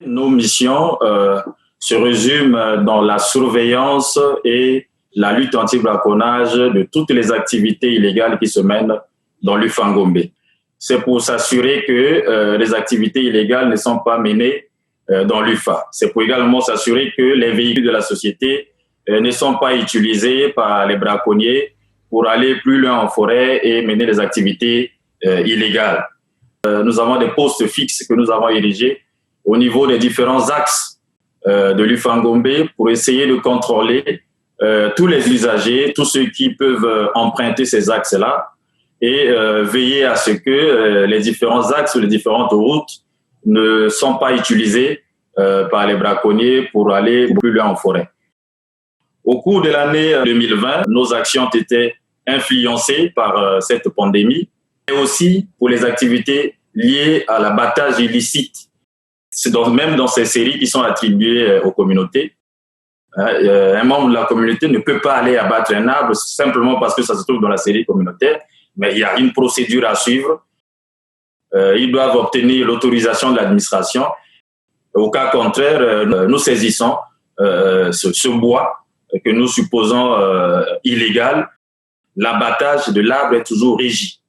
Nos missions se résument dans la surveillance et la lutte anti-braconnage de toutes les activités illégales qui se mènent dans l'Ufangombe. C'est pour s'assurer que les activités illégales ne sont pas menées dans l'UFA. C'est pour également s'assurer que les véhicules de la société ne sont pas utilisés par les braconniers pour aller plus loin en forêt et mener des activités illégales. Nous avons des postes fixes que nous avons érigés au niveau des différents axes de l'Ufangombe pour essayer de contrôler tous les usagers, tous ceux qui peuvent emprunter ces axes-là et veiller à ce que les différents axes ou les différentes routes ne sont pas utilisés par les braconniers pour aller plus loin en forêt. Au cours de l'année 2020, nos actions ont été influencées par cette pandémie et aussi pour les activités liées à l'abattage illicite. C'est même dans ces séries qui sont attribuées aux communautés. Un membre de la communauté ne peut pas aller abattre un arbre simplement parce que ça se trouve dans la série communautaire, mais il y a une procédure à suivre. Ils doivent obtenir l'autorisation de l'administration. Au cas contraire, nous saisissons ce bois que nous supposons illégal. L'abattage de l'arbre est toujours régi.